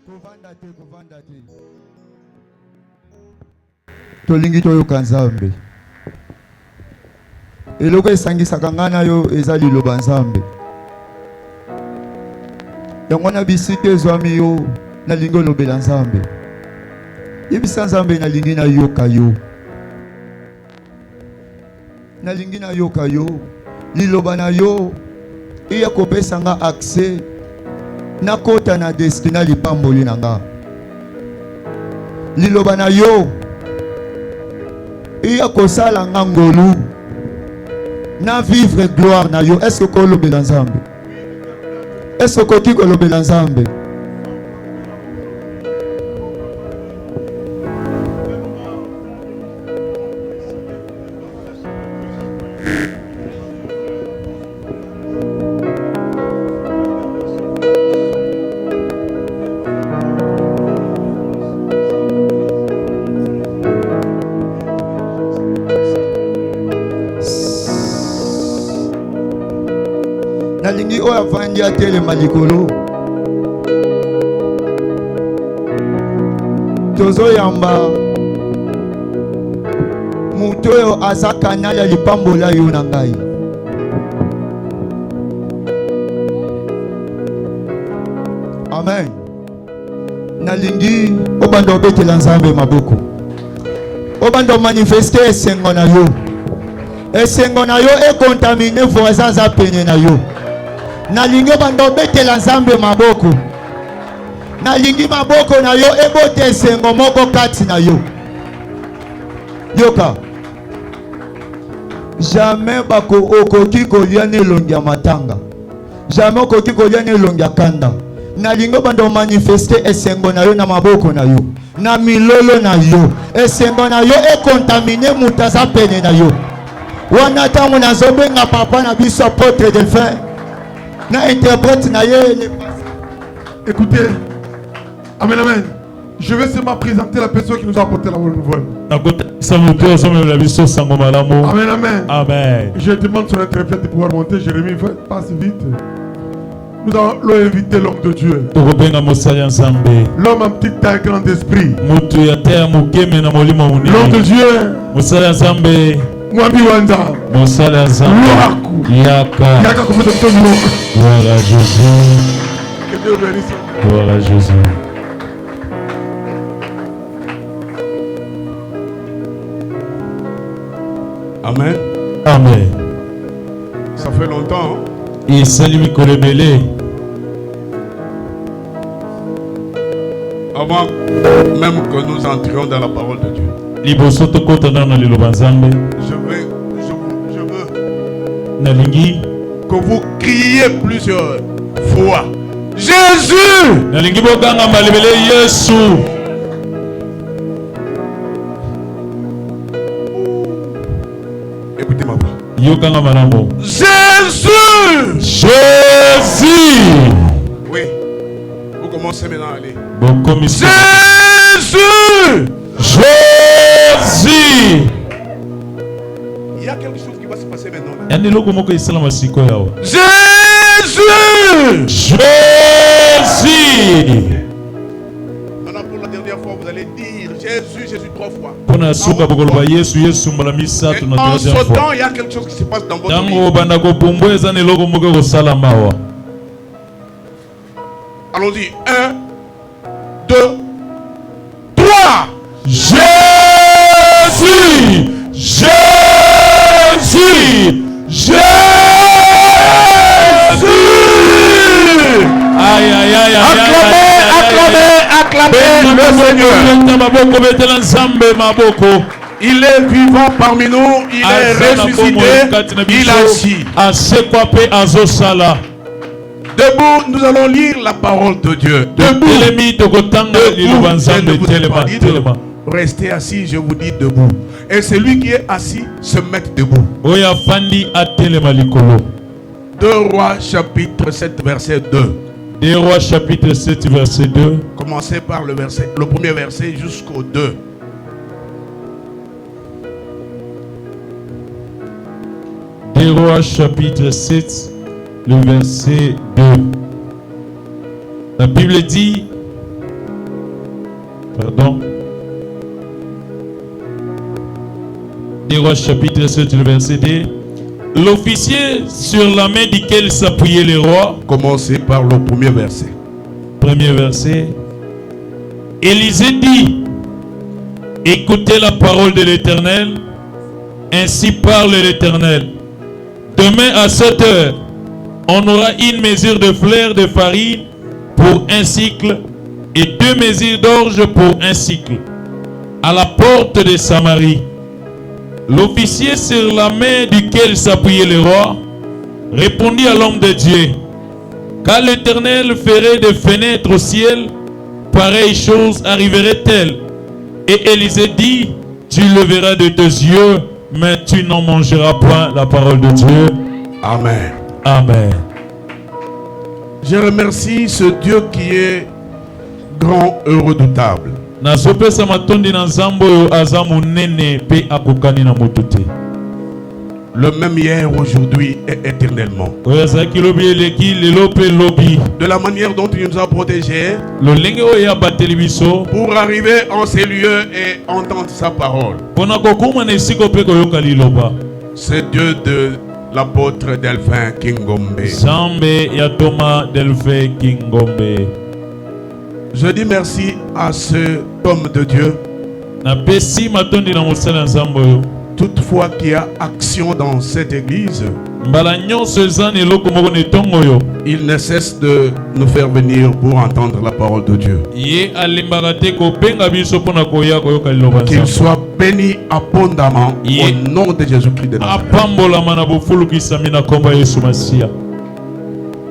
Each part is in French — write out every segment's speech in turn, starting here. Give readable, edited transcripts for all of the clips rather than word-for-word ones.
Kovanda te. Tolingi toyoka Nzambe. Eloko esangisaka nga na yo eza liloba Nzambe. Yango na bisika ezwami yo nalingi olobela Nzambe. Yebisa Nzambe nalingi na yoka yo. Nalingi na yoka yo. Liloba na yo iya kopesa nga accès nakota na destina lipamboli na nga. Liloba na yo iya kosala nga ngolu na vivre gloire na yo. Est-ce que kolobela Nzambe? Est-ce que koki kolobela Nzambe? Nalingi oya vandi atele malikolo. Tozo yamba muto yo azakana ya lipambola yo na ngai. Amen. Nalingi obanda obetela Nzambe maboko. Obanda manifester esengo na yo. Esengo na yo ekontamine voisin za pene na yo. Nalingi bando betela Nzambe maboko. Nalingi maboko na yo ebote esengo moko kati na yo. Yoka. Jamais bako okoki kolia ne elongi ya matanga. Jamais okoki kolia ne elongi ya kanda. Nalingi bando manifester esengo na yo na maboko na yo. Na milolo na yo. Esengo na yo ekontamine mutaza pene na yo. Wana tango na zobenga papa na biso apôtre de fin. Na interprète na ye. Écoutez, amen, amen. Je vais seulement présenter la personne qui nous a apporté la bonne nouvelle. Amen, amen. Amen. Je demande son interprète de pouvoir monter. Jérémie, passe vite. Nous allons inviter l'homme de Dieu. L'homme en petite taille, grand esprit. L'homme de Dieu. Mwambi Wanda. Yaka kufuta mtoto. Gloire à Jésus. Que Dieu bénisse. Gloire à Jésus. Amen. Amen. Ça fait longtemps. Et salut Kolebele. Avant même que nous entrions dans la parole de Dieu. Je veux que vous criez plusieurs fois Jésus. Écoutez ma voix. Jésus. Jésus. Oui. Vous commencez maintenant à aller. Jésus. Jésus. Il y a quelque chose qui va se passer maintenant. Jésus. Jésus. Maintenant pour la dernière fois vous allez dire Jésus, Jésus 3 fois. En ce temps il y a quelque chose qui se passe dans votre vie. Allons-y. 1, 2, 3. Jésus. Jésus. Jésus. Aïe, aïe, aïe, aïe. Acclamez le Seigneur. Il est vivant parmi nous. Il est ressuscité. Il agit. Debout, nous allons lire la parole de Dieu. Debout. Restez assis, je vous dis debout. Et celui qui est assis se met debout. 2 Rois chapitre 7 verset 2. 2 Rois chapitre 7 verset 2. Commencez par le premier verset jusqu'au 2. 2 Rois chapitre 7, le verset 2. La Bible dit, Pardon. 2 Rois chapitre 7, le verset 2. L'officier sur la main duquel s'appuyait le roi. Commencez par le premier verset. Premier verset. Élisée dit, écoutez la parole de l'Éternel, ainsi parle l'Éternel. Demain à 7 heures, on aura une mesure de fleur de farine pour un cycle et 2 mesures d'orge pour un cycle, à la porte de Samarie. L'officier sur la main duquel s'appuyait le roi répondit à l'homme de Dieu, car l'Éternel ferait des fenêtres au ciel, pareille chose arriverait-elle? Et Élisée dit, tu le verras de tes yeux, mais tu n'en mangeras point. La parole de Dieu. Amen. Amen. Je remercie ce Dieu qui est grand et redoutable. Nazopesa matondi na nzambo oyo aza munene pe akokani na moto te. Le même hier, aujourd'hui et éternellement. Oyo azalaki lobi eleki lelo pe lobi. De la manière dont il nous a protégés lolenge oyo abateli biso pour arriver en ces lieux et entendre sa parole. mpona kokuma na esika mpe koyoka liloba. C'est Dieu de l'apôtre Delphin Kingombe. Nzambe ya Thomas Delphin Kingombe. Je dis merci à cet homme de Dieu. Napesi matondi na mosala nzambe oyo. Toutefois qu'il y a action dans cette église, mbala nyonso eza na eloko moko na etongo oyo. il ne cesse de nous faire venir pour entendre la parole de Dieu. Ye alimbaka te kobenga biso mpona koya koyoka liloba Qu'il nzambe. soit béni abondamment au nom de Jésus-Christ de Nazareth. apambolama na bofulukisami na kombo ya Yesu Masiya.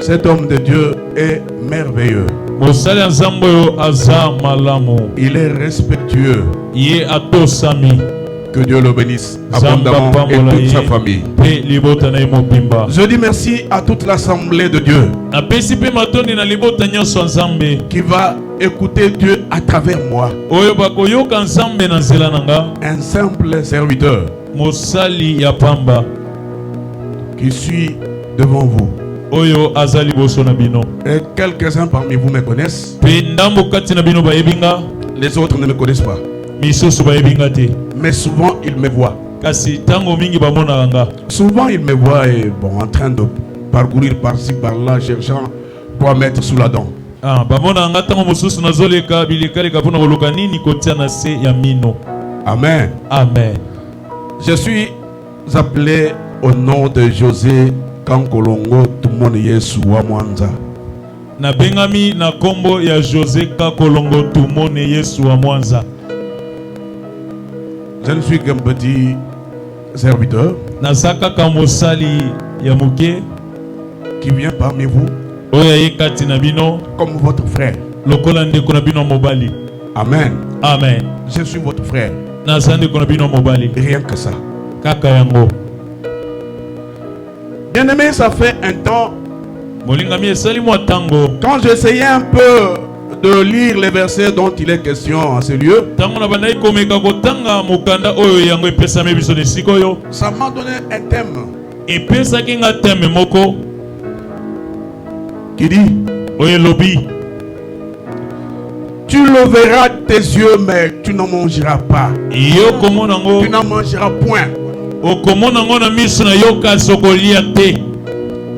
Cet homme de Dieu est merveilleux. mosali ya nzambe oyo aza malamu. Il est respectueux. Ye atosami. Que Dieu le bénisse Nzambe abondamment et apambola toute sa ye famille. pe libota na ye mobimba. Je dis merci à toute l'assemblée de Dieu napesi mpe matondi na libota nyonso ya nzambe qui va écouter Dieu à travers moi. oyo bakoyoka nzambe na nzela na nga. Un simple serviteur mosali ya pamba qui suis devant vous. oyo aza liboso na bino. Et quelques-uns parmi vous me connaissent. Pe ndambo kati na bino bayebi nga, Les autres ne me connaissent pas. misusu bayebi nga te. Mais souvent ils me voient. Kasi tango mingi bamonaka nga. Souvent ils me voient et, bon, en train de parcourir par-ci par-là, cherchant quoi mettre sous la dent. Bamonaka nga tango mosusu nazoleka bilekaleka mpona koluka nini kotia na se ya mino. Amen. Amen. Je suis appelé au nom de José Kankolongo Tumone Yesu wa Mwanza. Nabengami na kombo ya José Kakolongo Tumone Yesu wa Mwanza. Je ne suis qu'un petit serviteur Naza kaka mosali ya muke qui vient parmi vous oyo aye kati na bino comme votre frère. lokola ndeko na bino mobali. Amen. Amen. Je suis votre frère. Naza ndeko na bino mobali. Rien que ça. Kaka yango. Bien aimé, ça fait un temps, Molingami esali mwa tango. quand j'essayais un peu de lire les versets dont il est question en ce lieu, Tango na bandai komeka kotanga mokanda oyo yango epesami biso na esika oyo. ça m'a donné un thème Epesaki nga teme moko qui dit: oyo elobi tu le verras de tes yeux, mais tu n'en mangeras pas. yo komona ngo Tu n'en mangeras point. okomona ngo na miso na yo kasi okolia te.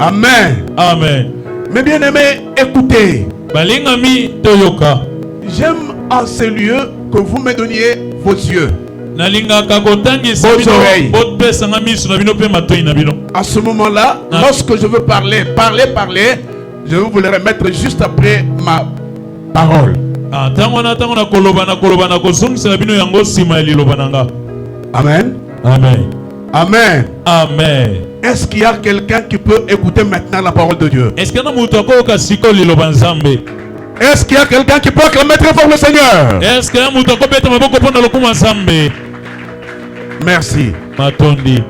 Amen. Amen. Mes bien-aimés, écoutez. Balingami toyoka. J'aime en ce lieu que vous me donniez vos yeux. Nalingaka kotangisa Vos bino oreilles. bopesanga miso na bino pe matoi na bino. À ce moment-là, Ah. lorsque je veux parler, je vais vous le remettre juste après ma parole. Tango na koloba na kozongisa bino yango sima ya liloba na nga. Amen. Amen. Amen. Amen. Est-ce qu'il y a quelqu'un qui peut écouter maintenant la parole de Dieu? Est-ce que na mutu akoyoka siko liloba nzambe? Est-ce qu'il y a quelqu'un qui peut acclamer très fort le Seigneur? Est-ce que na mutu akobeta maboko mpona lokuma nzambe? Merci. Matondi.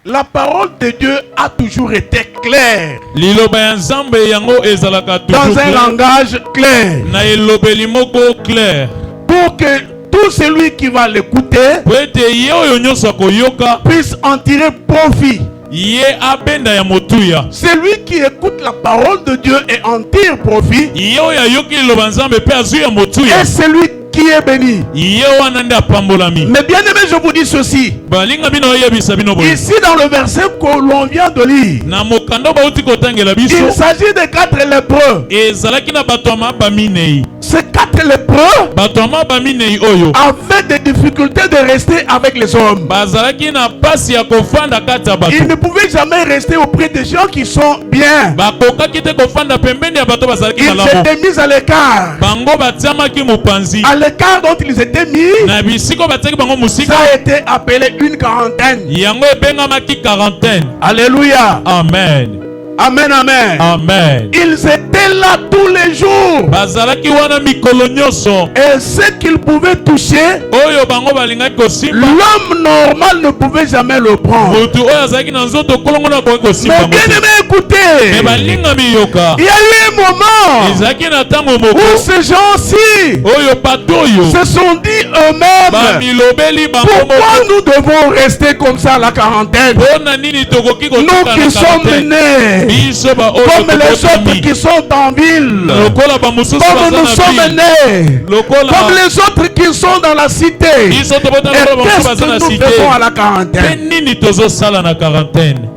La parole de Dieu a toujours été claire, Liloba ya nzambe yango ezalaka dans toujours un clair. langage clair, Na elobeli moko clair. pour que tout celui qui va l'écouter Po ete ye oyo nyonso akoyoka puisse en tirer profit Ye abenda ya motuya. Celui qui écoute la parole de Dieu et en tire profit. Ye oya yoki liloba nzambe pe azu ya motuya. Et celui qui est béni. Ye wana nde apambolami. Mais bien aimé, je vous dis ceci. Balinga bino yebisa bino boye. Ici dans le verset que l'on vient de lire, Na mokando bauti kotangela biso. il s'agit de 4 lépreux. Ezalaki na bato ya mabaminei. Ces 4 lépreux Bato ya mabaminei oyo avaient des difficultés de rester avec les hommes. bazalaki na pasi ya kofanda kati ya bato. Ils ne pouvaient jamais rester auprès des gens qui sont bien. Bakokaki te kofanda pembeni ya bato bazalaki Ils malamu. étaient mis à l'écart. Bango batiamaki mopanzi. À l'écart dont ils étaient mis, Na bisiko batiaki bango ça musika. a été appelé une quarantaine. Yango ebengamaki quarantaine. Alléluia. Amen. Amen, amen. Amen. Ils étaient là tous les jours. Bazalaki wana mikolo nyonso. Et ce qu'ils pouvaient toucher, Oyo bango balingaki kosimba. l'homme normal ne pouvait jamais le prendre. Motu oyo azalaki na nzoto kolongo na koki kosimba. Mais bien aimé, Me écoutez, balingami yoka. il y a eu un moment Ezalaki na ntango moko. où ces gens-ci Oyo bato oyo. se sont dit eux-mêmes, Bamilobeli bango pourquoi moko. nous devons rester comme ça à la quarantaine? Pona nini tokoki Nous kotuka qui na sommes quarantaine. nés, Biso ba oyo comme les autres tokotami. qui sont en ville, Lokola ba mosusu comme baza nous na sommes ville. nés, Lokola comme les autres qui sont dans la cité. biso tobota Et lokola ba mosusu qu'est-ce baza na que nous cité. faisons à la Pe quarantaine? nini tozosala na quarantaine?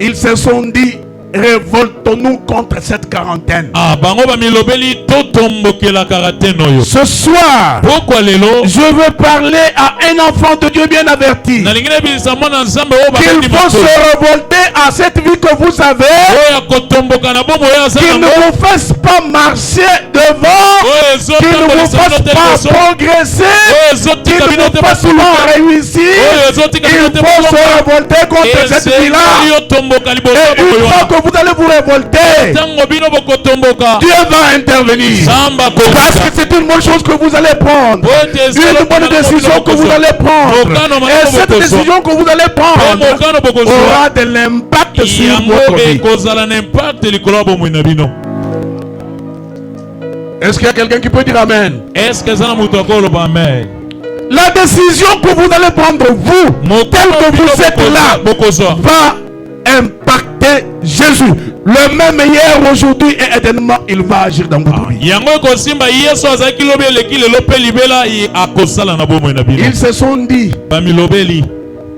Ils se sont dit, révoltons-nous contre cette quarantaine. Ah, bango bamilobeli totombokela quarantaine oyo. Ce soir, Pourquoi lelo? je veux parler à un enfant de Dieu bien averti Nalingi nebisa mwana nzambe oyo qu'il babandi faut se moto. révolter à cette vie que vous avez, Oyo kotomboka na bomo oyo aza qu'il ne nango. vous fasse pas marcher devant, Oyo qu'il ne vous ezotambolisa bino fasse te pas liboso. progresser, Oyo qu'il ezotika ne bino vous te fasse basuluka. pas réussir. Oyo ezotika bino Il te faut se basuluka. révolter contre cette vie-là. Ezeli otomboka liboso ya Et bomo une oyo fois wana. que vous allez vous révolter, Ntango bino bokotomboka. Dieu va intervenir. Samba Parce kosa. que c'est une bonne chose que vous allez prendre. Une bonne décision que vous allez prendre. Et cette décision que vous allez prendre aura de l'impact sur yango votre vie. ekozala na impact likolo ya bomoi na bino. Est-ce qu'il y a quelqu'un qui peut dire Amen? Est-ce que eza na moto akoloba amen? La décision que vous allez prendre, vous, tel que vous êtes là, bokozwa va impacter Jésus. Le même hier, aujourd'hui et éternellement, il va agir dans votre vie. yango ekosimba yesu azalaki lobi eleki lelo mpe libela ye akosala na bomoi na bino. Ils se sont dit, Bamilobeli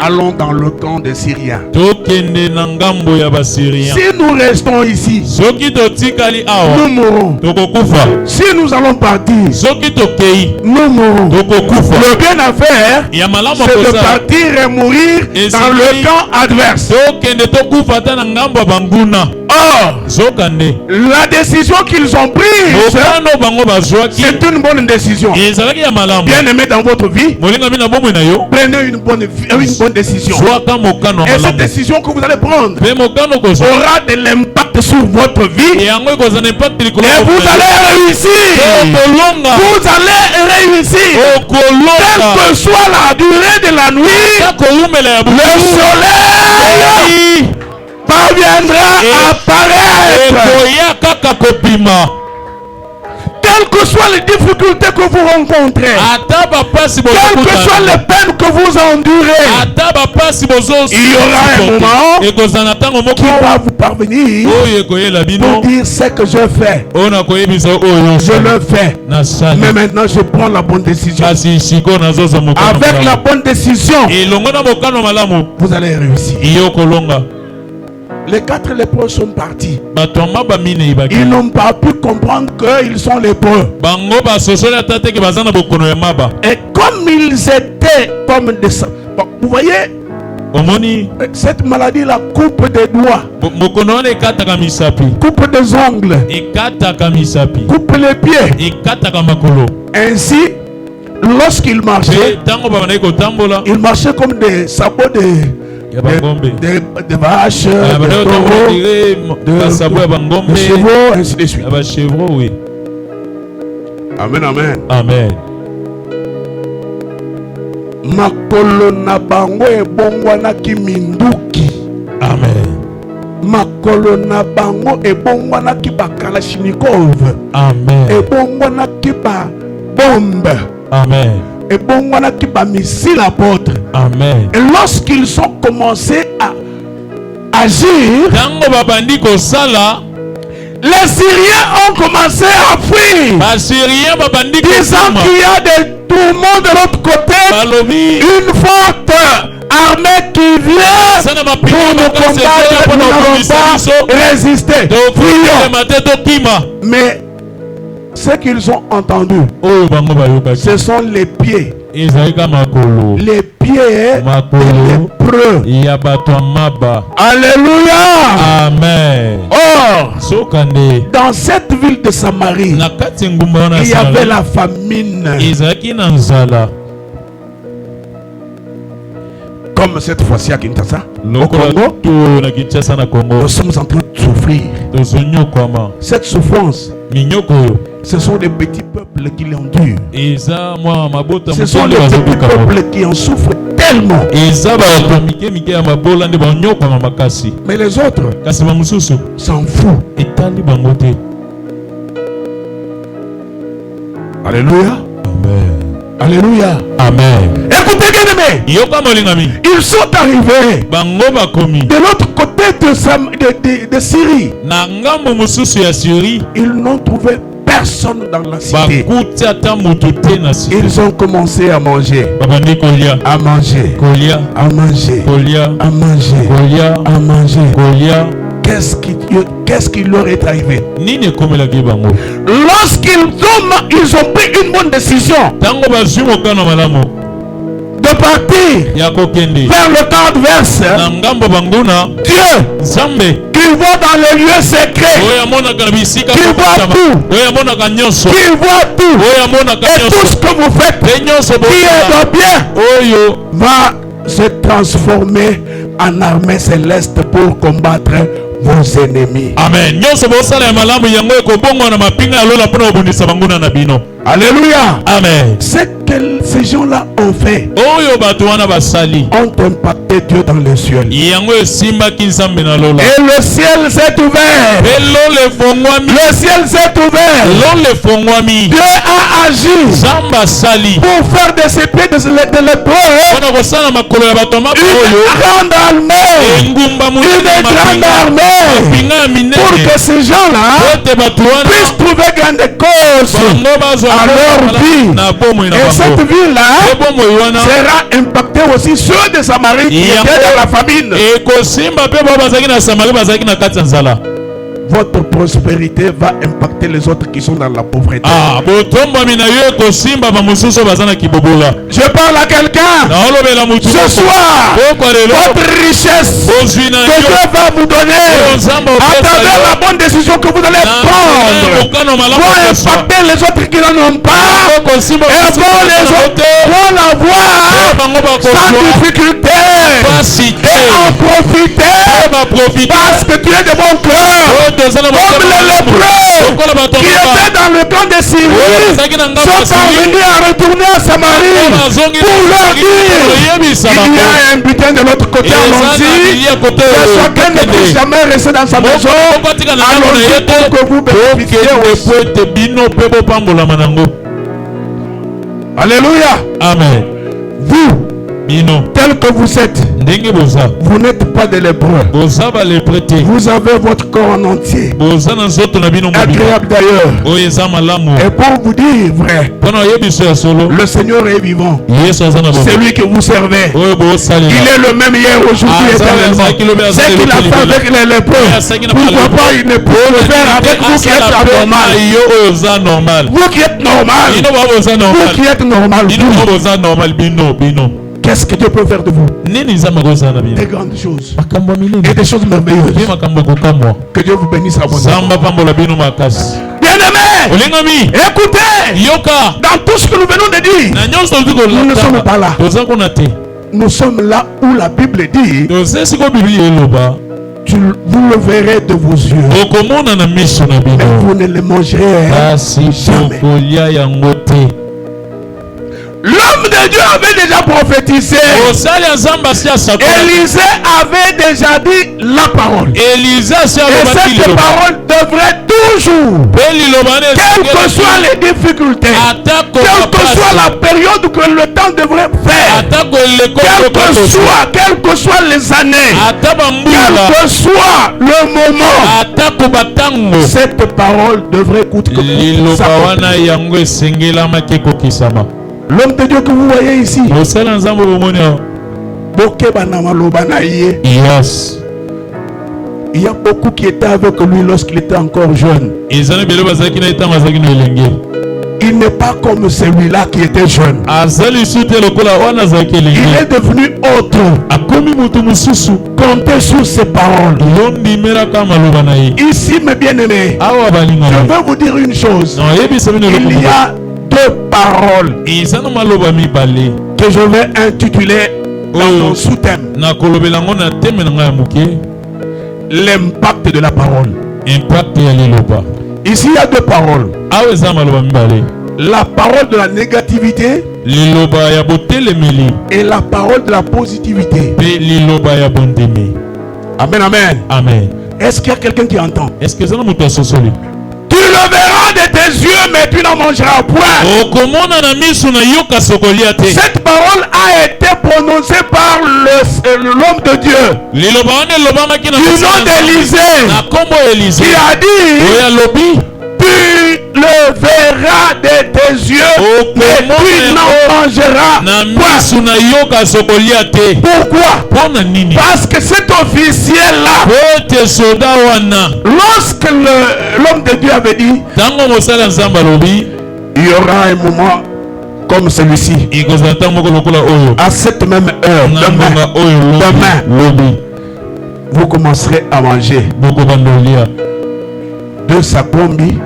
allons dans le camp des Syriens. tokende na ngambo ya basyrien. Si nous restons ici, Soki totikali nous awa mourrons. tokokufa. Si nous allons partir, Soki tokei nous mourrons. tokokufa. Le bien à faire, Ya malamu c'est de akozala partir et mourir Et dans c'est le lui. camp adverse. tokende tokufa ata na ngambo ya banguna. Or, Zokande la décision qu'ils ont prise, mokano bango bazwaki c'est une bonne décision. ezalaki ya malamu. Bien aimé dans votre vie, molingami na bomoi na yo prenez une bonne décision. zwaka mokano ya Et cette malamu décision que vous allez prendre mpe mokano kozwa aura de l'impact sur votre vie. yango ekozala na impact likolo Et vous allez réussir. okolonga Vous allez réussir. Quelle okolonga que soit la durée de la nuit, ta kolumela ya le soleil parviendra à apparaître. ekoya kaka kopima Quelles que soient les difficultés que vous rencontrez, ata bapasi quelles que soient bozokutana les peines que vous endurez, ata bapasi bozosi il y aura un moment ekozala na ntango moko qui va vous parvenir oyo ekoyela bino pour dire ce que je fais. oyo nakoyebisa oyo Je le fais. nasali Mais maintenant, je prends la bonne décision. kasi sikoyo nazozwa mokano Avec la malamu bonne décision, elongo na mokano malamu vous allez réussir. iyo kolonga Les 4 lépreux sont partis. bato ya mabaminei baki Ils n'ont pas pu comprendre qu'ils sont lépreux. bango basosoli ata teke baza na bokono ya maba. Et comme ils étaient comme des... Bon, vous voyez, omoni cette maladie la coupe des doigts, mokono wana ekataka misapi coupe des ongles, ekataka misapi coupe les pieds. ekataka makolo Ainsi, lorsqu'ils marchaient, mpe ntango babandaki kotambola ils marchaient comme des sabots ya bangombe de vaches, bandaki de kotambola taureaux, dire basabo ya de bangombe chevaux, ainsi de suite. ya bachevro oui. Amen, amen. Amen. Makolo na bango ebongwanaki minduki. Amen. Makolo na bango ebongwanaki ba kalashnikov. Amen. Ebongwanaki ba bombe. Amen. Ebongwanaki ba missile apôtre. Amen. Et lorsqu'ils ont commencé à agir, tango babandi kosala, les Syriens ont commencé à fuir, basyrien babandi disant kosala, qu'il y a des tourments de l'autre côté, balobi une forte armée qui vient sana pour mapinga nous combattre. Nous n'allons pas résister. Fuyons. Mais ce qu'ils ont entendu, oyo bango bayoka ce sont les pieds. ezalika makolo Les pieds makolo des lépreux. ya bato ya maba. Alléluia. Amen. Or, sokande dans cette ville de Samarie, na kati ngumba wana il y avait Samarie, la famine. ezalaki na nzala Comme cette fois-ci à Kinshasa, au lokola Congo, to na Kinshasa na Congo nous sommes en train de souffrir. tozonyokwama Cette souffrance, minyoko oyo ce sont les petits peuples qui l'endurent. eza mwa mabota Ce sont motondo les petits bazobika peuples qui en souffrent tellement. eza bato ya mike ya mabola nde banyokwama makasi, Mais les autres kasi bamosusu s'en foutent. etali bango te. Alléluia. Amen. Alléluia. Amen. Écoutez, bien-aimés, yoka molingami ils sont arrivés bango bakomi de l'autre côté de Syrie. na ngambo mosusu ya Syrie, Ils n'ont trouvé personne dans la cité. bakuti ata moto te na site, Ils ont commencé à manger, babandi kolia à manger, kolia à manger, kolia à manger, kolia à manger. kolia. Qu'est-ce qui leur est arrivé? Nini ekomelaki bango Ils ont pris une bonne décision ntango bazwi mokano malamu de partir ya kokende vers le camp adverse. na ngambo banguna, Dieu nzambe qui va dans les lieux secrets, oyo amonaka na bisika Qui voit kokutama, tout. oyo amonaka nyonso, qui voit tout, oyo amonaka et tout nyonso ce que vous faites, pe nyonso qui est bosala de bien, oyo va se transformer en armée céleste pour combattre vos ennemis. amen. Nyonso bosala ya malamu yango ekobongwa na mapinga ya lola mpona kobundisa banguna na bino. Alléluia. Amen. Ce que ces gens-là ont fait Oyo bato wana basali ont impacté Dieu dans les cieux. yango esimbaki nzambe na lola, Et le ciel s'est ouvert. pe lola efongwami, Le ciel s'est ouvert. lola efongwami, Dieu a agi nzambe asali pour faire de ces pieds de lépreux mpona kosala makolo ya bato ya mapa une oyo grande armée. engumba Une monene grande armée. mapinga ya Pour minene que ces gens-là ete bato wana puissent trouver gain de cause. bango bazwa à leur vie. na bomoi na Et cette bango. ville-là E bomoi wana sera impactée aussi ceux de Samarie qui Yeah. étaient dans la famine. ekosimba mpe bao bazalaki na Samari bazalaki na kati ya nzala. Votre prospérité va impacter les autres qui sont dans la pauvreté. botombami na yo ekosimba bamosusu baza na kibobola. Je parle à quelqu'un. naolobela motu Ce soir, pokwa lelo votre richesse bozwi na que yo Dieu va vous donner oyo nzambe à travers la bonne décision que vous allez prendre mokano malamu va kozwa. impacter les autres qui n'en ont pas. Okosimba Et mosusu vont les bazana autres te. vont l'avoir bango sans bakozwa difficulté pasi te. et en profiter baprofite parce que tu es de bon cœur. oyo toza na Comme motema les malamu. lépreux lokola bato qui maba étaient dans le camp de oyo Syrie bazalaki na ngambo ya sont Syrie, parvenus à retourner à Samarie bazongi pour leur dire koyebisa il y bango a un butin de l'autre côté, eza na allons-y. bilia kote Que oyo chacun ne puisse jamais rester dans sa maison. okotika na ndako na ye Allons-y pour que vous te bénéficiez okende aussi. po ete bino mpe bopambolama nango. Alléluia. Amen. Vous, bino tel que vous êtes, ndenge boza vous n'êtes pas des lépreux. boza balepre te, Vous avez votre corps en entier. boza na nzoto na bino mobima Agréable d'ailleurs. oyo eza malamu. Et pour vous dire vrai, mpona oyebiso ya solo le Seigneur est vivant. yesu aza na C'est bango lui que vous servez. oyo Il bosalela est le même hier, aujourd'hui, éternellement. Ce qu'il a fait avec les lépreux, pourquoi pas il ne peut le faire avec vous qui êtes anormal. yo oyo oza normal Vous qui êtes normal. bino bao boza Vous normal qui êtes normal. bino vous. bao boza normal bino bino Qu'est-ce que Dieu peut faire de vous? nini nzambe akozala na bino Des grandes choses. makambo ya Et minene des choses merveilleuses. mpe makambo ekokamwa. Que Dieu vous bénisse abondamment. zamba pambola bino makasi. Bien-aimés, olingami écoutez, yoka dans tout ce que nous venons de dire, na nyonso tozi nous ne sommes pas là. toza kuna te Nous sommes là où la Bible dit, toza esika biblia eloba vous le verrez de vos yeux, okomona na miso na mais bino vous ne le mangerez kasi jamais. tokolia yango te. L'homme L'homme de Dieu avait déjà prophétisé. Élisée avait déjà dit la parole. Et cette parole devrait toujours, quelles que soient les difficultés, quelle que soit la période que le temps devrait faire, quelles que soient les années, quel que soit le moment, cette parole devrait coûter que l'homme de Dieu que vous voyez ici, yes. Il y a beaucoup qui étaient avec lui lorsqu'il était encore jeune. Il n'est pas comme celui-là qui était jeune. Il est devenu autre. Comptez sur ses paroles. Ici, mes bien-aimés, je veux vous dire une chose. Il y a deux paroles que je vais intituler dans mon sous-thème. L'impact de la parole. Ici, il y a deux paroles. La parole de la négativité et la parole de la positivité. Amen, amen. Amen. Est-ce qu'il y a quelqu'un qui entend? Est-ce que ça nous tu le verras de tes yeux, mais tu n'en mangeras point. Cette parole a été prononcée par l'homme de Dieu du nom d'Élisée, qui a dit: tu le verras de tes yeux, mais tu n'en mangeras point. Pourquoi? Parce que cet officiel-là, lorsque l'homme de Dieu avait dit, il y aura un moment comme celui-ci, à cette même heure, demain, vous commencerez à manger 2 sakombi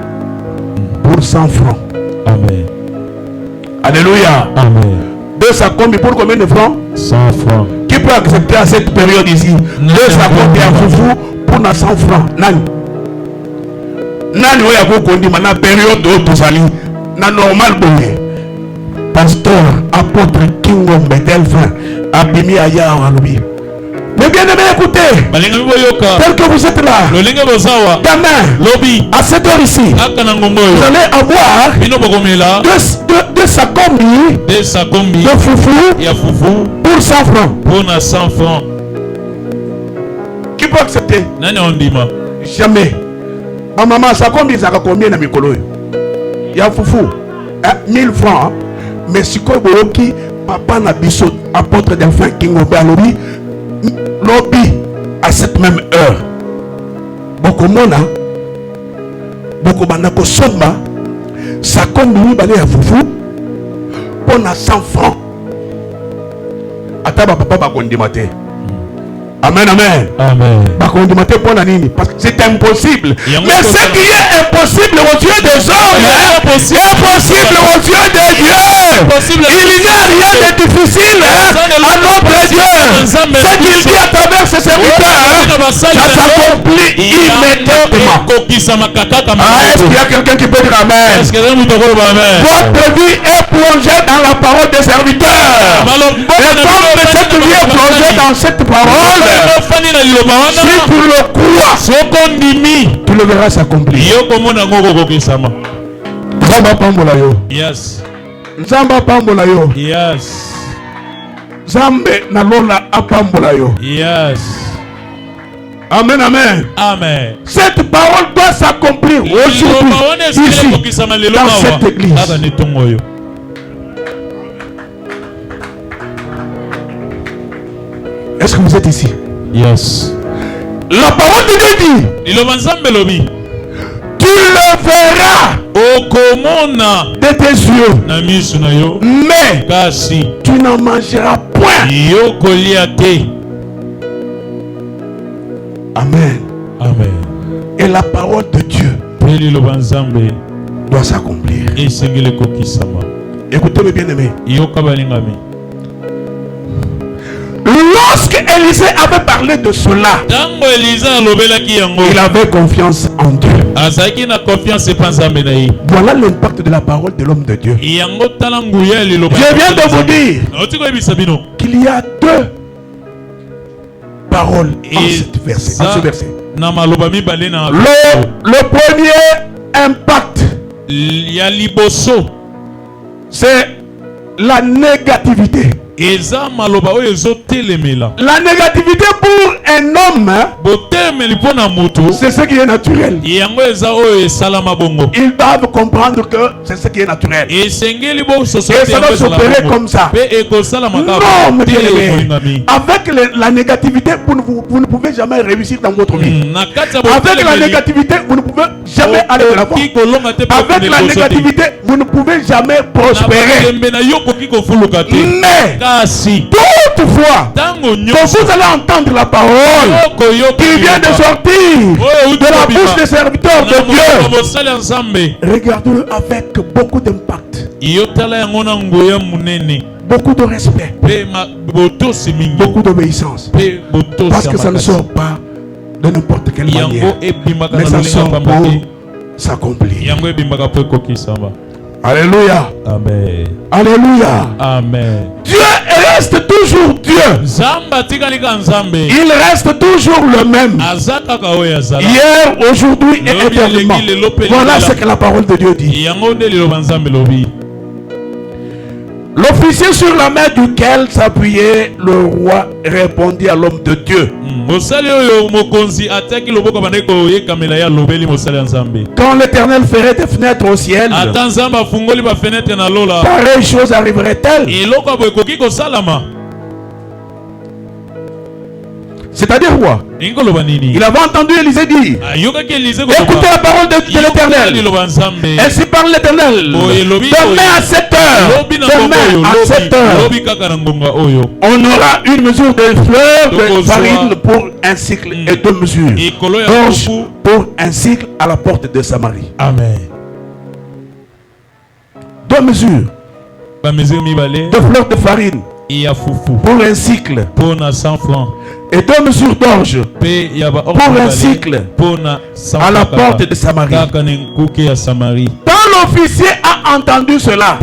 pour 100 francs. Amen. Alléluia. Amen. 2 sakombi pour combien de francs? 100 francs. Qui peut accepter à cette période ici 2 sakombi à foufou pour 100 francs? Nani oya kondi mana période de tozali na normal bonge. Pasteur, apôtre Kingom Bedelfin abimi aya alobi. Mais bien aimé, écoutez, tel que vous êtes là, demain, à cette heure ici, vous allez avoir 2 sakombi de foufou pour 100 francs. Qui peut accepter? Jamais. Ma maman, sakombi, ça a combien de mikolo? Il y a foufou 1000 francs. Mais si quoi qui papa n'a biso apôtre d'enfant King Obalobi lobby à cette même heure. Beaucoup mona, beaucoup banako somba, ça comme lui balé à foufou, on a 100 francs. Ataba papa bakondi maté. Amen, amen. Amen. Bakondi maté pour la nini, parce que c'est impossible. Mais ce qui est impossible aux yeux des hommes est possible aux yeux de Dieu. Il n'y a rien de difficile à notre Dieu. Ce qu'il dit à travers ses serviteurs, ça s'accomplit immédiatement. Est-ce qu'il y a quelqu'un qui peut dire amen? Votre vie est plongée dans la parole des serviteurs. Et comme cette vie est plongée dans cette parole, si tu le crois, tu le verras s'accomplir. Nzamba pambola yo. Yes. Nzamba pambola yo. Yes. Zambe na lola apambola yo. Yes. Amen, amen. Amen. Cette parole doit s'accomplir aujourd'hui, ici, dans cette église. Est-ce que vous êtes ici? Yes. La parole de Dieu dit, tu le verras de tes yeux, mais tu n'en mangeras point. Amen. Amen. Et la parole de Dieu doit s'accomplir. Écoutez mes bien-aimés. Lorsque Élisée avait parlé de cela, il avait confiance en Dieu. Voilà l'impact de la parole de l'homme de Dieu. Je viens de vous dire qu'il y a deux paroles en ce verset. Le premier impact, c'est la négativité. La négativité pour un homme, c'est ce qui est naturel. Ils doivent comprendre que c'est ce qui est naturel. Et ça doit s'opérer comme ça. Non, mes bien-aimés. Avec la négativité, vous ne pouvez jamais réussir dans votre vie. Avec la négativité, vous ne pouvez jamais aller de l'avant. Avec la négativité, vous ne pouvez jamais prospérer. Mais toutefois, quand vous allez entendre la parole qui vient de sortir de la bouche des serviteurs de Dieu, regardez-le avec beaucoup d'impact, beaucoup de respect, beaucoup d'obéissance, parce que ça ne sort pas de n'importe quelle manière, mais ça sort pour s'accomplir. Alléluia. Amen. Alléluia. Amen. Dieu reste toujours Dieu. Il reste toujours le même. Hier, aujourd'hui et éternellement. Voilà ce que la parole de Dieu dit. L'officier sur la main duquel s'appuyait le roi répondit à l'homme de Dieu. Quand l'Éternel ferait des fenêtres au ciel, pareille chose arriverait-elle? C'est-à-dire quoi? Il avait entendu Élisée dire, écoutez la parole de l'Éternel. Ainsi parle l'Éternel. Demain à 7 heures, on aura une mesure de fleurs de farine pour un cycle et 2 mesures d'orge pour un cycle à la porte de Samarie. Amen. 2 mesures de fleurs de farine pour un cycle et 2 mesures d'orge pour un cycle à la porte de Samarie. Quand l'officier a entendu cela,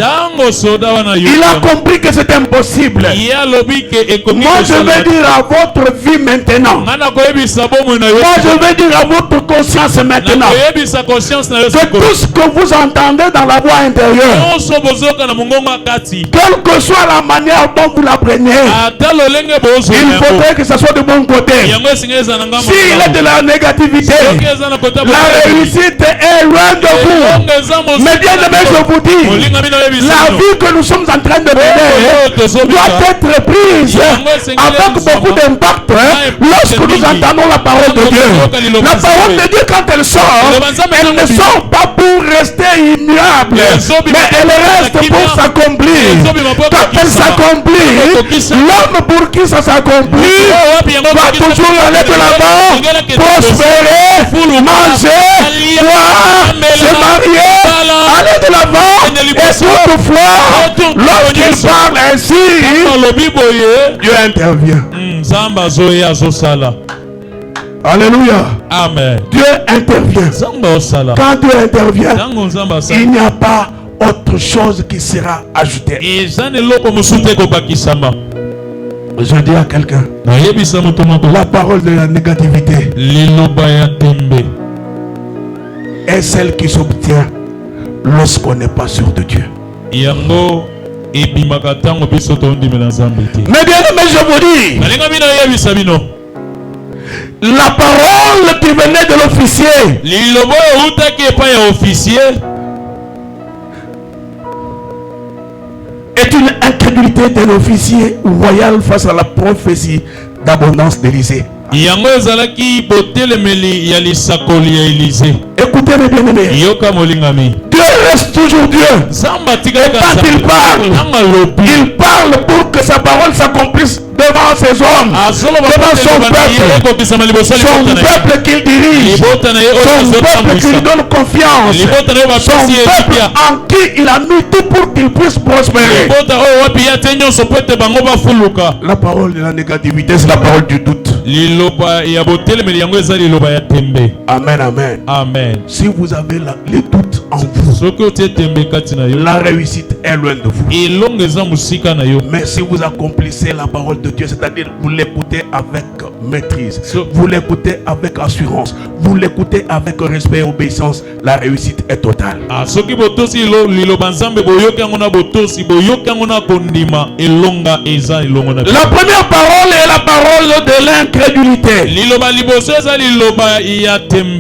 il a compris que c'est impossible. Moi je vais dire à votre vie maintenant, moi je vais dire à votre conscience maintenant, que tout ce que vous entendez dans la voix intérieure, quelle que soit la manière dont vous l'apprenez, il faudrait que ce soit de bon côté. S'il est de la négativité, la réussite est loin de vous. Mais bien aimé, je vous dis, la vie que nous sommes en train de mener doit être prise avec beaucoup d'impact lorsque nous entendons la parole de Dieu. La parole de Dieu, quand elle sort, elle ne sort pas pour rester immuable, mais elle reste pour s'accomplir. Quand elle s'accomplit, l'homme pour qui ça s'accomplit va toujours aller de l'avant, prospérer, manger, boire, se marier, aller de l'avant. Et toutefois, lorsqu'il parle ainsi, Dieu intervient. Alléluia. Amen. Dieu intervient. Quand Dieu intervient, il n'y a pas autre chose qui sera ajoutée. Je dis à quelqu'un, la parole de la négativité est celle qui s'obtient lorsqu'on n'est pas sûr de Dieu. Mais bien aimé, je vous dis, la parole qui venait de l'officier est une incrédulité de l'officier royal face à la prophétie d'abondance d'Élisée. Écoutez mes bien-aimés, Dieu reste toujours Dieu. Et quand il parle pour que sa parole s'accomplisse devant ses hommes, devant son peuple. Son peuple qu'il dirige, son peuple qui lui donne confiance, son peuple en qui il a mis tout pour qu'il puisse prospérer. La parole de la négativité, c'est la parole du doute. Amen, amen. Amen. Si vous avez les doutes en vous, la réussite est loin de vous. Mais si vous accomplissez la parole de Dieu, c'est-à-dire vous l'écoutez avec maîtrise, vous l'écoutez avec assurance, vous l'écoutez avec respect et obéissance, la réussite est totale. La première parole est la parole de l'incrédulité.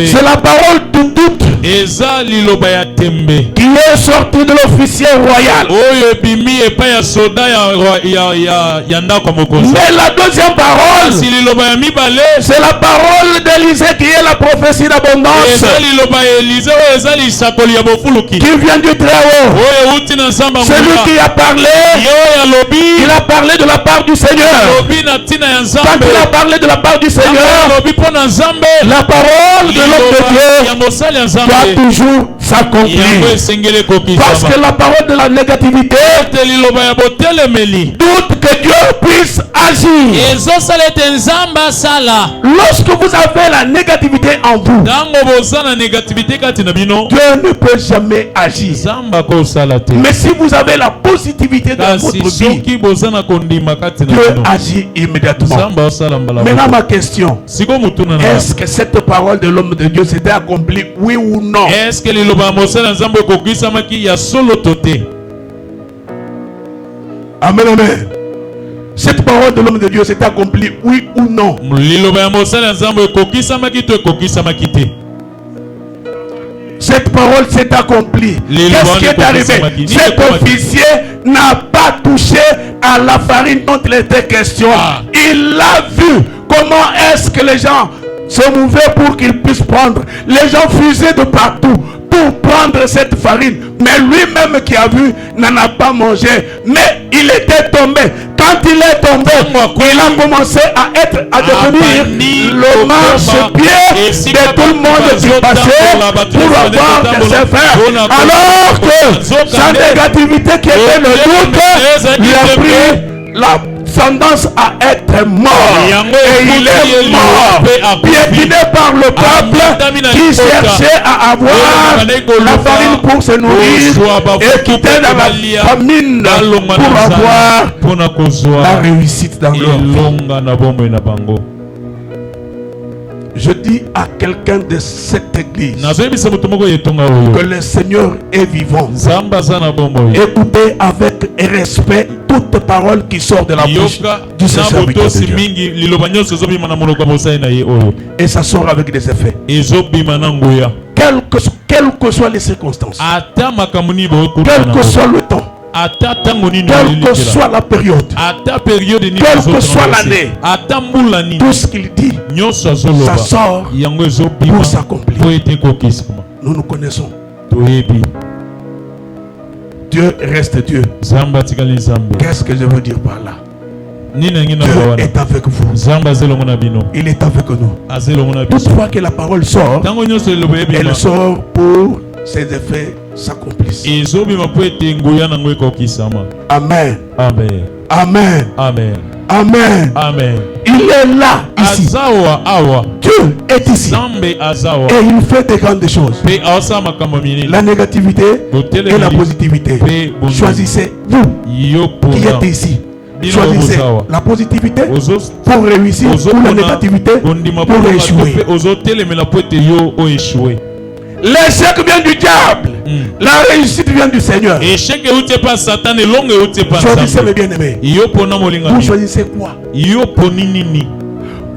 C'est la parole du doute qui est sorti de l'officier royal. Mais la deuxième parole, c'est la parole d'Élisée qui est la prophétie d'abondance, qui vient du Très-Haut. Celui qui a parlé, il a parlé de la part du Seigneur. Quand il a parlé de la part du Seigneur, la parole de l'homme de Dieu doit toujours s'accomplir. Parce que la parole de la négativité doute que Dieu puisse agir. Lorsque vous avez la négativité en vous, Dieu ne peut jamais agir. Mais si vous avez la positivité dans votre vie, Dieu agit immédiatement. Maintenant ma question, est-ce que cette parole de l'homme de Dieu s'était accomplie, oui ou non? Est-ce que Amen, amen. Cette parole de l'homme de Dieu s'est accomplie, oui ou non? Cette parole s'est accomplie. Qu'est-ce qui est arrivé? Cet officier n'a pas touché à la farine dont il était question. Il a vu comment est-ce que les gens se mouvaient pour qu'ils puissent prendre. Les gens fusaient de partout pour prendre cette farine. Mais lui-même qui a vu n'en a pas mangé. Mais il était tombé. Quand il est tombé, il a commencé à devenir le marchepied de tout le monde qui passait pour avoir des affaires. Alors que sa négativité qui était le doute lui a pris la tendance à être mort. Et il est mort, piétiné par le peuple qui cherchait à avoir la farine pour se nourrir et qui était dans la famine pour avoir la réussite dans leur vie. Je dis à quelqu'un de cette église que le Seigneur est vivant. Écoutez avec respect toute parole qui sort de la bouche du serviteur de Dieu. Et ça sort avec des effets. Quelles que soient les circonstances, quel que soit le temps, quelle que soit la période, quelle que soit l'année, tout ce qu'il dit, ça sort pour s'accomplir. Nous nous connaissons. Dieu reste Dieu. Qu'est-ce que je veux dire par là? Dieu est avec vous. Il est avec nous. Toutefois que la parole sort, elle sort pour ses effets s'accomplissent. Amen. Amen. Amen. Amen. Amen. Amen. Il est là, ici. Dieu est ici. Et il fait des grandes choses. La négativité et la positivité. Choisissez, vous qui êtes ici. Choisissez la positivité pour réussir ou la négativité pour échouer. L'échec vient du diable. La réussite vient du Seigneur. Choisissez mes bien-aimés. Vous choisissez quoi? Vous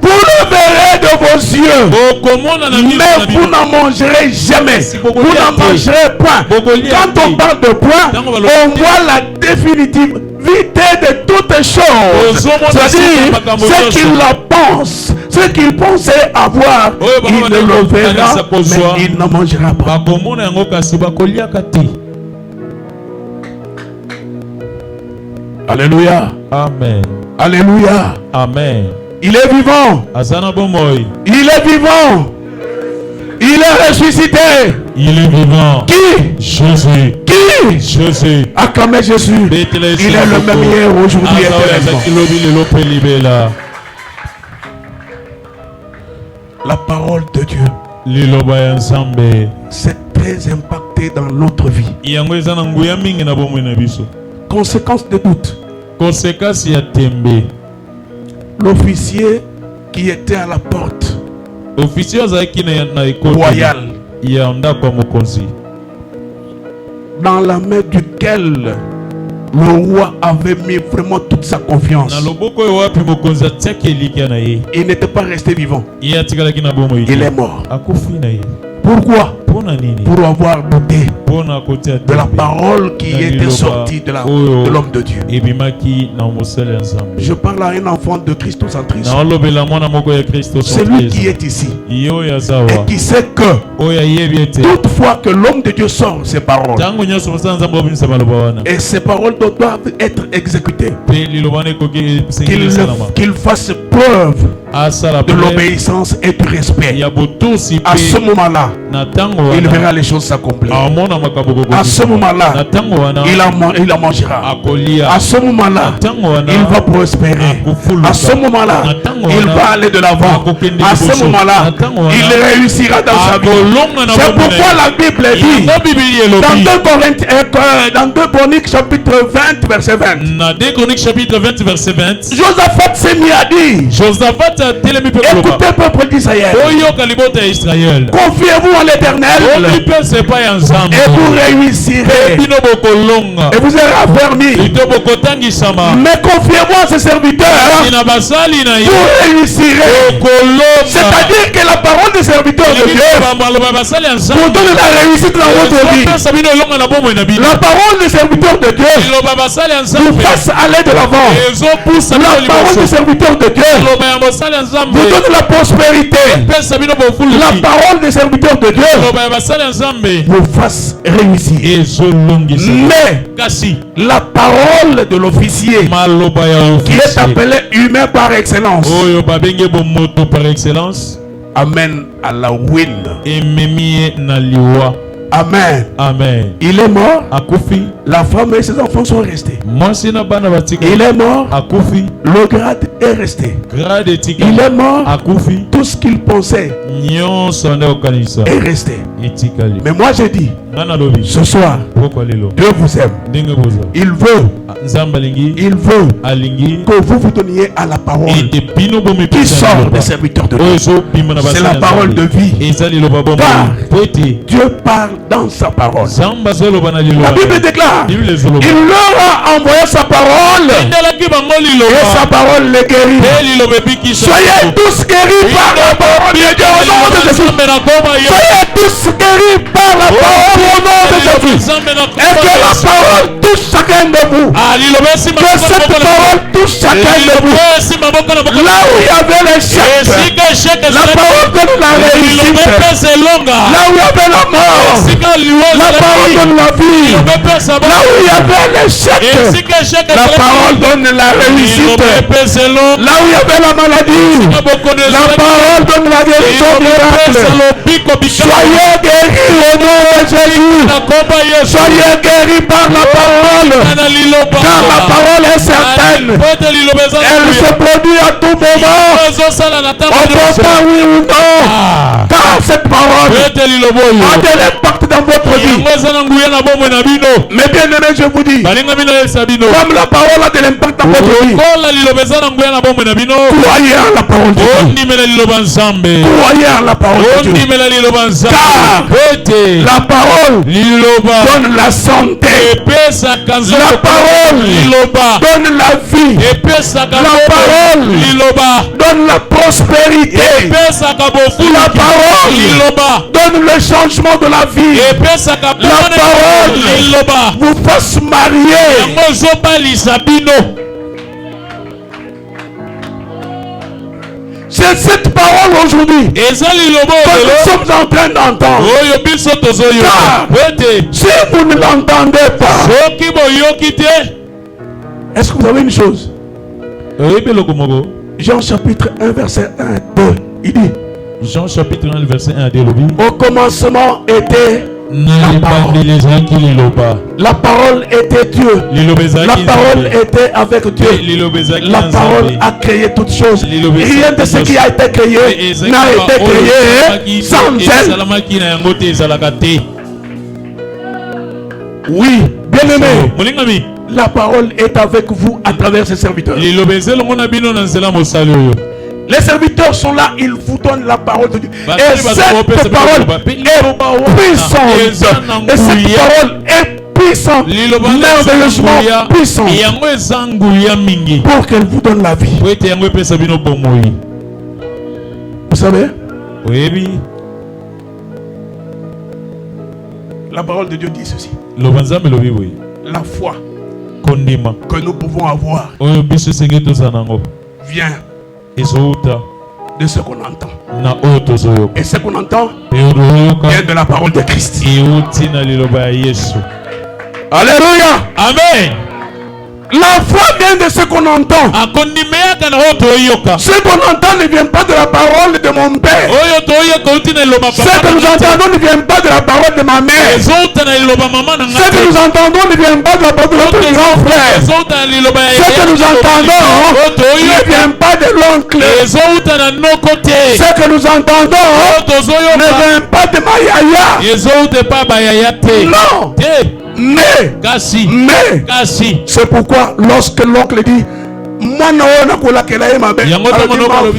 le verrez de vos yeux, mais vous n'en mangerez jamais. Vous n'en mangerez point. Quand on parle de point, on voit la définitive de toutes choses. C'est-à-dire, ce qu'il pense, ce qu'il pensait avoir, il ne le verra, mais il ne mangera pas. Alléluia. Amen. Alléluia. Amen. Il est vivant. Il est vivant. Il est ressuscité. Il est vivant. Qui? Jésus. Qui? Jésus. Acclamez Jésus. Il est le même hier, aujourd'hui et éternellement. La parole de Dieu, c'est très impacté dans notre vie. Conséquence de doute. L'officier qui était à la porte royale, dans la main duquel le roi avait mis vraiment toute sa confiance. Il n'était pas resté vivant. Il est mort. Pourquoi? Pour avoir douté de la parole qui était sortie de l'homme de Dieu. Je parle à un enfant de christocentrisme. C'est lui qui est ici et qui sait que toutefois que l'homme de Dieu sort ses paroles, et ces paroles doivent être exécutées, qu'il fasse preuve de l'obéissance et du respect. À ce moment-là, il verra les choses s'accomplir. À ce moment-là, il en mangera. À ce moment-là, il va prospérer. À ce moment-là, il va aller de l'avant. À ce moment-là, il réussira dans sa vie. C'est pourquoi la Bible dit dans 2 Chroniques chapitre 20 verset 20. Josaphat s'est mis à dire, écoutez peuple d'Israël, confiez-vous en l'Éternel et vous réussirez et vous serez affermis. Mais confiez-vous à ses serviteurs, vous réussirez. C'est-à-dire que la parole des serviteurs de Dieu vous donne la réussite dans votre vie. La parole des serviteurs de Dieu vous fasse aller de l'avant. La parole des serviteurs de Dieu vous donne la prospérité. La parole des serviteurs de Dieu vous fasse réussir. Mais la parole de l'officier qui est appelé humain par excellence amène à la ruine. Amen. Amen. Il est mort. Akufi. La femme et ses enfants sont restés. Il est mort. Akufi. Le grade est resté. Il est mort. Akufi. Tout ce qu'il pensait est resté. Mais moi je dis, ce soir, Dieu vous aime. Il veut que vous vous donniez à la parole qui sort des serviteurs de Dieu. C'est la parole de vie. Car Dieu parle dans sa parole. La Bible déclare, il leur a envoyé sa parole et sa parole les guérit. Soyez tous guéris par la parole de Dieu au nom de Jésus. Soyez tous guéris par la parole au nom de Jésus. Et que la parole touche chacun de vous. Que cette parole touche chacun de vous. Là où il y avait l'échec, la parole donne la réussite. Là où il y avait la mort, la parole donne la vie. Là où il y avait l'échec, la parole donne la réussite. Là où il y avait la maladie, la parole donne la guérison miracle. Soyez guéris au nom de Jésus. Soyez guéris par la parole. Car la parole est certaine. Elle se produit à tout moment. On peut pas oui ou non. Car cette parole a de l'impact dans votre vie. Mais bien aimé, je vous dis, comme la parole a de l'impact dans votre vie, croyez en la parole de Dieu. Croyez en la parole de Dieu. Car la parole donne la santé. La parole donne la vie. La parole donne la prospérité. La parole donne le changement de la vie. La parole parole vous fasse marier. C'est cette parole aujourd'hui que nous sommes en train d'entendre. Car si vous ne l'entendez pas, est-ce que vous avez une chose? Jean chapitre 1 verset 1 2, il dit, Jean chapitre 1 verset 1 dit, au commencement était la parole. La parole était Dieu. La parole était avec Dieu. La parole a créé toutes choses. Rien de ce qui a été créé n'a été créé sans elle. Oui, bien-aimé, la parole est avec vous à travers ses serviteurs. Les serviteurs sont là, ils vous donnent la parole de Dieu. Et cette parole est puissante. Et cette parole est puissante, merveilleusement puissante, pour qu'elle vous donne la vie. Vous savez? Oui. La parole de Dieu dit ceci. La foi que nous pouvons avoir vient de ce qu'on entend. Et ce qu'on entend vient de la parole de Christ. Alléluia. Amen. La foi vient de ce qu'on entend. Ce qu'on entend ne vient pas de la parole de mon père. Ce que nous entendons ne vient pas de la parole de ma mère. Ce que nous entendons ne vient pas de la parole de notre grand frère. Ce que nous entendons ne vient pas de l'oncle. Ce que nous entendons ne vient pas de ma yaya. Non. Mais c'est pourquoi lorsque l'oncle dit moi naona kula kela ye mabe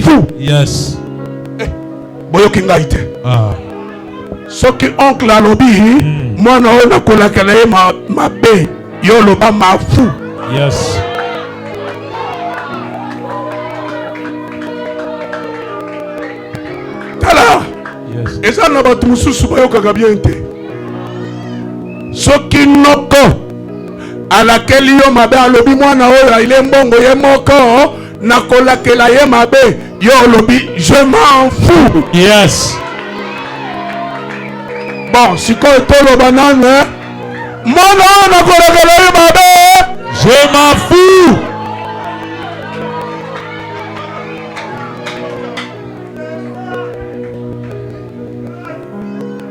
fou yes boyoki ngai te soki oncle alobi moi naona kula kela ye mabe yo loba mafu yes tala yes eza na bato mosusu bayokaka bien te soki noko alakeli yo mabe alobi mwana oyo aile mbongo ye moko nakolakela ye mabe yo olobi je m'en fous. Yes. Bon sikoyo toloba nane mwana oyo nakolakela ye mabe je m'en fous.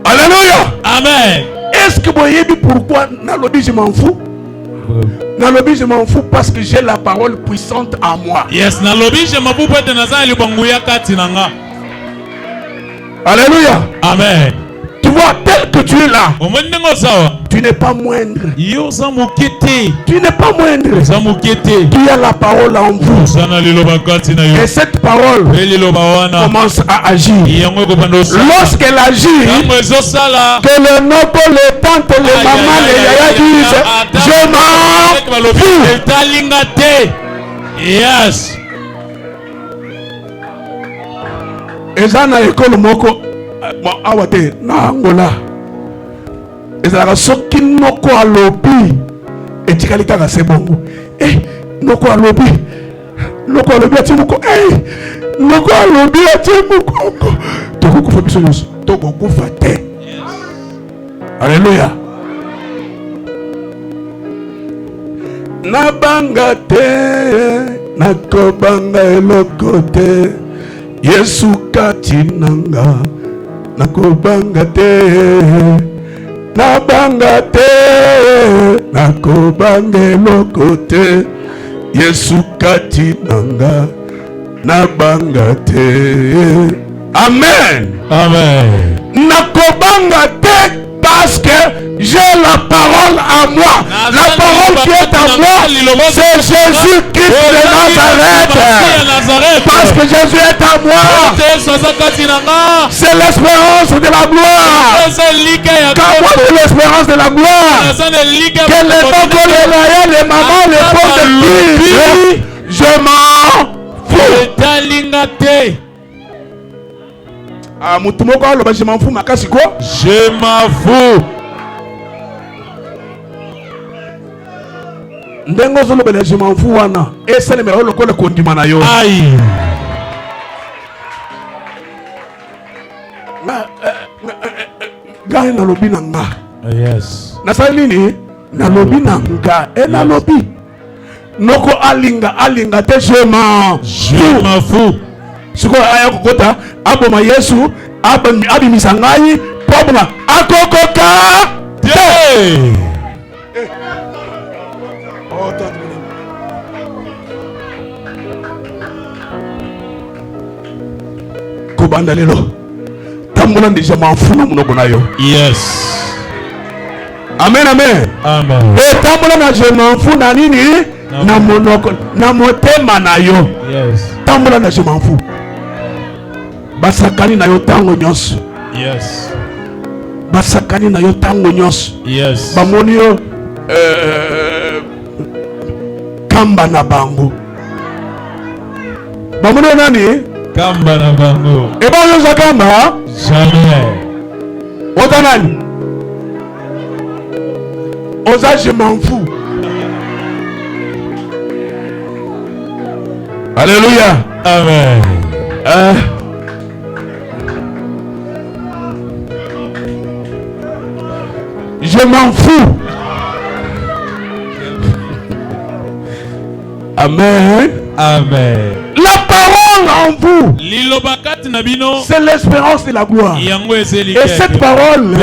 Alléluia. Amen. Est-ce que vous voyez pourquoi nalobi je m'en fous? Nalobi je m'en fous parce que j'ai la parole puissante en moi. Yes, nalobi je m'en fous parce que naza libonguya kati nanga. Alléluia. Amen. Tu vois, tel que tu es là, tu n'es pas moindre. Tu n'es pas moindre. Tu as la parole en vous. Et cette parole commence à agir. Lorsqu'elle agit, que le noble, les tantes, les mamans, les yaya disent je m'en fous. Yes. Et ça n'a école moko. Awate na Angola ezalaka soki noko alobi etikali kaka se bongo noko alobi ati moko noko alobi ati moko tokokufa biso nyonso tokokufa te. Alléluia. Nabanga te nakobanga eloko te Yesu kati nanga nakobanga te nabanga te nakobanga eloko te Yesu kati nanga nabanga te. Amen. Amen. Nakobanga te parce que j'ai la parole à moi. La parole qui est à moi, c'est Jésus-Christ de Nazareth. Parce que Jésus est à moi. C'est l'espérance de la gloire. Car moi, c'est l'espérance de la gloire. Que les pauvres, les mamans, les pauvres disent, je m'en fous. Ah, je m'en fous. Je m'en fous. Ndengo zolo bele je m'en fous wana. Ese le mero lokole kondima na yo. Aïe. Gagne na lobi na nga. Yes. Na salini na lobi na nga. E na lobi. Noko alinga te je m'en fous. Siko aya kokota aboma Yesu abimisa ngai pobona akokoka te. Kobanda lelo tambola déjà mafuna munoko na yo. Yes. Amen, amen. Amen. Et tambola na je m'en na nini na monoko na motema na yo. Yes. Tambola na je m'en fous. Basakani na yo tango nyonso. Yes. Basakani na yo tango nyonso. Yes. Bamoni yo kamba na bango. Bamoni yo nani? Kamba na bango. Eba yo za kamba? Jamais. Ota nani? Oza je m'en fous. Alléluia. Amen. Je m'en fous. Amen. Amen. La parole en vous, c'est l'espérance de la gloire. Et cette parole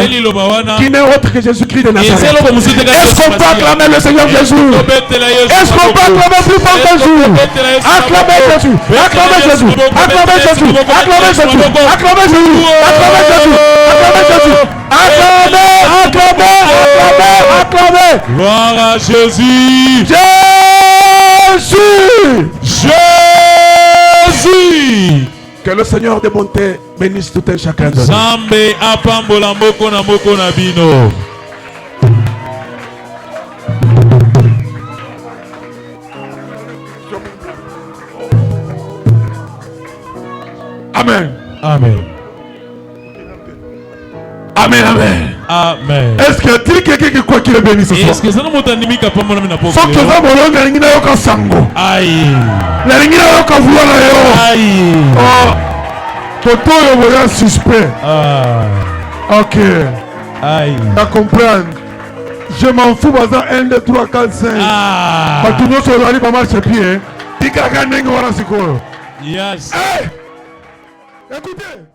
qui n'est autre que Jésus-Christ de Nazareth. Est-ce qu'on peut acclamer le Seigneur Jésus? Est-ce qu'on peut acclamer plus fort Jésus? Acclamez Jésus. Acclamez Jésus. Acclamez Jésus. Acclamez Jésus. Acclamez Jésus. Acclamez Jésus. Acclamez Jésus. Acclamez, acclamez, acclamez, acclamez. Gloire à Jésus. Jésus. Jésus. Que le Seigneur de bonté bénisse tout un chacun de nous. Zambe apambola moko na bino. Amen. Amen. Amen, amen. Amen. Est-ce qu'il y a quelqu'un qui croit qu'il est béni ce soir? Est-ce que ça nous montre nimika pambola mina poko? Faut que ça bolonga ngina yo ka sango. Aïe. La ngina yo ka vouloir yo. Aïe. Oh. Toto yo voya suspect. Ah. OK. Aïe. À comprendre. Je m'en fous, baza 1, 2, 3, 4, 5. Ah. Parce que nous sommes allés pas marcher pied. Tika kanengo wana sikoyo. Yes. Hey! Écoutez.